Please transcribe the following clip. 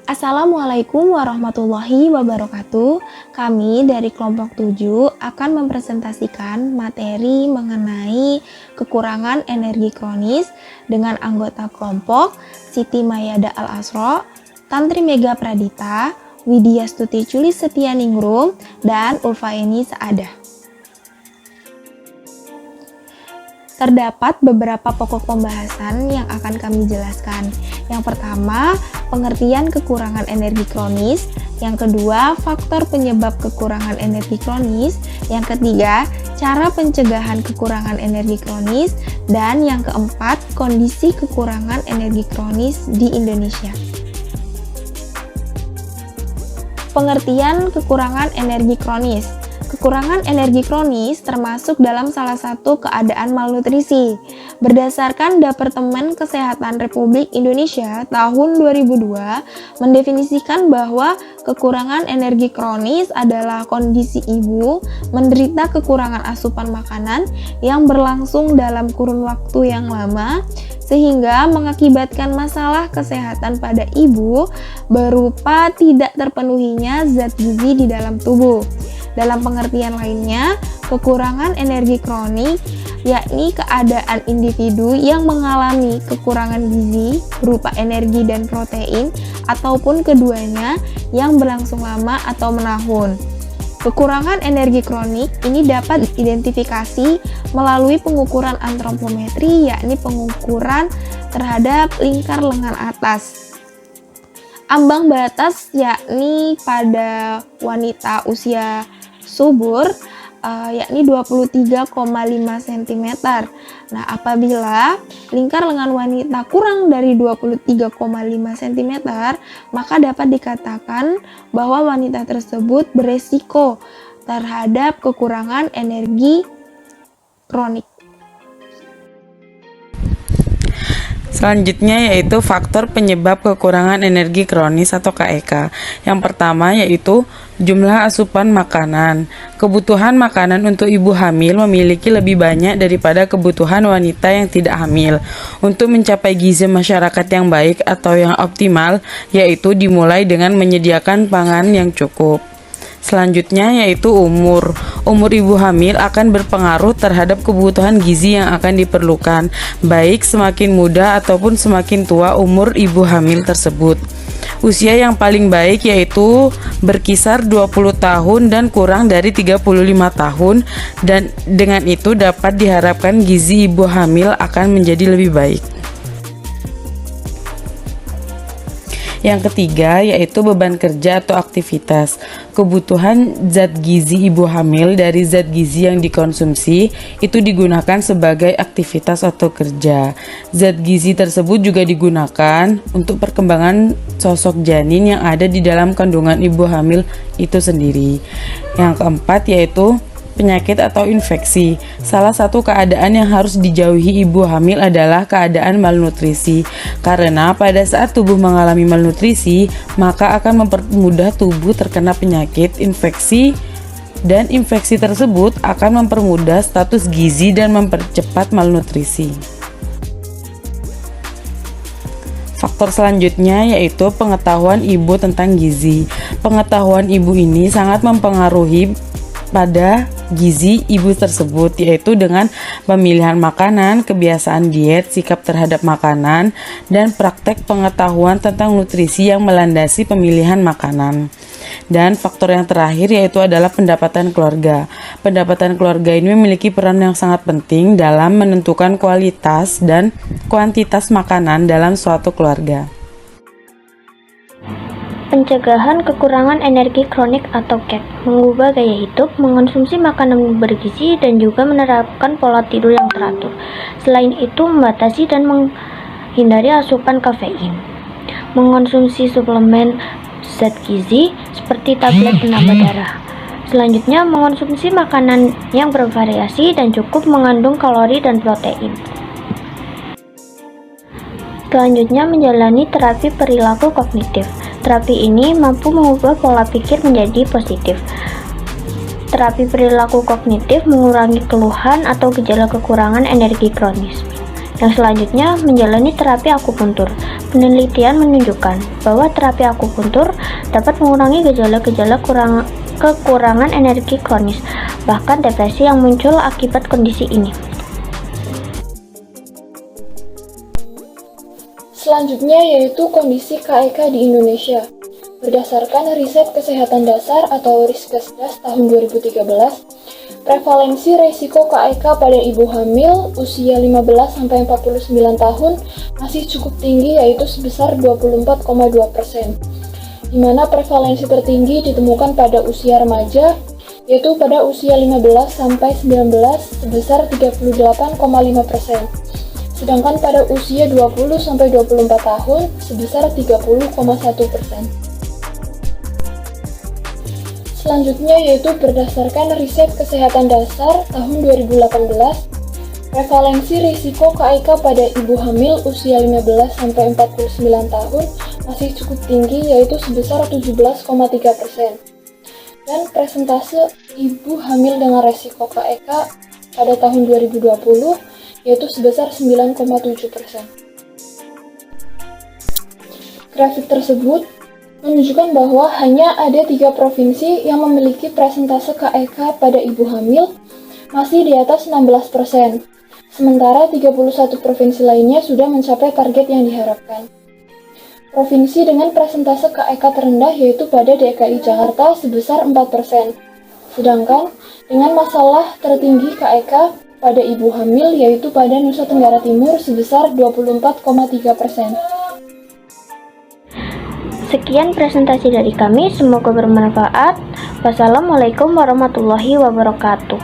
Assalamualaikum warahmatullahi wabarakatuh. Kami dari kelompok 7 akan mempresentasikan materi mengenai kekurangan energi kronis dengan anggota kelompok Siti Mayada Al-Asro, Tantri Mega Pradita, Widya Stuti Culi Setianingrum, dan Ulfaeni Saadah. Terdapat beberapa pokok pembahasan yang akan kami jelaskan. Yang pertama, pengertian kekurangan energi kronis. Yang kedua, faktor penyebab kekurangan energi kronis. Yang ketiga, cara pencegahan kekurangan energi kronis. Dan yang keempat, kondisi kekurangan energi kronis di Indonesia. Pengertian kekurangan energi kronis. Kekurangan energi kronis termasuk dalam salah satu keadaan malnutrisi. Berdasarkan Departemen Kesehatan Republik Indonesia tahun 2002 mendefinisikan bahwa kekurangan energi kronis adalah kondisi ibu menderita kekurangan asupan makanan yang berlangsung dalam kurun waktu yang lama sehingga mengakibatkan masalah kesehatan pada ibu berupa tidak terpenuhinya zat gizi di dalam tubuh. Dalam pengertian lainnya, kekurangan energi kronik yakni keadaan individu yang mengalami kekurangan gizi berupa energi dan protein ataupun keduanya yang berlangsung lama atau menahun. Kekurangan energi kronik ini dapat diidentifikasi melalui pengukuran antropometri, yakni pengukuran terhadap lingkar lengan atas. Ambang batas yakni pada wanita usia subur yakni 23,5 cm. Nah, apabila lingkar lengan wanita kurang dari 23,5 cm, maka dapat dikatakan bahwa wanita tersebut beresiko terhadap kekurangan energi kronik. Selanjutnya yaitu faktor penyebab kekurangan energi kronis atau KEK. Yang pertama yaitu jumlah asupan makanan. Kebutuhan makanan untuk ibu hamil memiliki lebih banyak daripada kebutuhan wanita yang tidak hamil. Untuk mencapai gizi masyarakat yang baik atau yang optimal, yaitu dimulai dengan menyediakan pangan yang cukup. Selanjutnya yaitu umur. Umur ibu hamil akan berpengaruh terhadap kebutuhan gizi yang akan diperlukan, baik semakin muda ataupun semakin tua umur ibu hamil tersebut. Usia yang paling baik yaitu berkisar 20 tahun dan kurang dari 35 tahun, dan dengan itu dapat diharapkan gizi ibu hamil akan menjadi lebih baik. Yang ketiga yaitu beban kerja atau aktivitas. Kebutuhan zat gizi ibu hamil dari zat gizi yang dikonsumsi itu digunakan sebagai aktivitas atau kerja. Zat gizi tersebut juga digunakan untuk perkembangan sosok janin yang ada di dalam kandungan ibu hamil itu sendiri. Yang keempat yaitu penyakit atau infeksi. Salah satu keadaan yang harus dijauhi ibu hamil adalah keadaan malnutrisi. Karena pada saat tubuh mengalami malnutrisi, maka akan mempermudah tubuh terkena penyakit infeksi, dan infeksi tersebut akan mempermudah status gizi dan mempercepat malnutrisi. Faktor selanjutnya yaitu pengetahuan ibu tentang gizi. Pengetahuan ibu ini sangat mempengaruhi pada gizi ibu tersebut, yaitu dengan pemilihan makanan, kebiasaan diet, sikap terhadap makanan, dan praktek pengetahuan tentang nutrisi yang melandasi pemilihan makanan. Dan faktor yang terakhir yaitu adalah pendapatan keluarga. Pendapatan keluarga ini memiliki peran yang sangat penting dalam menentukan kualitas dan kuantitas makanan dalam suatu keluarga. Pencegahan kekurangan energi kronik atau KEK, mengubah gaya hidup, mengonsumsi makanan bergizi, dan juga menerapkan pola tidur yang teratur. Selain itu, membatasi dan menghindari asupan kafein. Mengonsumsi suplemen zat gizi seperti tablet penambah darah. Selanjutnya, mengonsumsi makanan yang bervariasi dan cukup mengandung kalori dan protein. Selanjutnya, menjalani terapi perilaku kognitif. Terapi ini mampu mengubah pola pikir menjadi positif. Terapi perilaku kognitif mengurangi keluhan atau gejala kekurangan energi kronis. Yang selanjutnya, menjalani terapi akupuntur. Penelitian menunjukkan bahwa terapi akupuntur dapat mengurangi gejala-gejala kekurangan energi kronis, bahkan depresi yang muncul akibat kondisi ini. Selanjutnya yaitu kondisi KEK di Indonesia. Berdasarkan riset kesehatan dasar atau Riskesdas tahun 2013, prevalensi resiko KEK pada ibu hamil usia 15-49 tahun masih cukup tinggi, yaitu sebesar 24,2%, di mana prevalensi tertinggi ditemukan pada usia remaja, yaitu pada usia 15-19 sebesar 38,5%, sedangkan pada usia 20-24 tahun sebesar 30,1%. Selanjutnya yaitu berdasarkan riset kesehatan dasar tahun 2018, prevalensi risiko KEK pada ibu hamil usia 15-49 tahun masih cukup tinggi, yaitu sebesar 17,3%. Dan presentase ibu hamil dengan resiko KEK pada tahun 2020 yaitu sebesar 9,7%. Grafik tersebut menunjukkan bahwa hanya ada 3 provinsi yang memiliki presentase KEK pada ibu hamil masih di atas 16%, sementara 31 provinsi lainnya sudah mencapai target yang diharapkan. Provinsi dengan presentase KEK terendah yaitu pada DKI Jakarta sebesar 4%, sedangkan dengan masalah tertinggi KEK pada ibu hamil yaitu pada Nusa Tenggara Timur sebesar 24,3%. Sekian presentasi dari kami, semoga bermanfaat. Wassalamualaikum warahmatullahi wabarakatuh.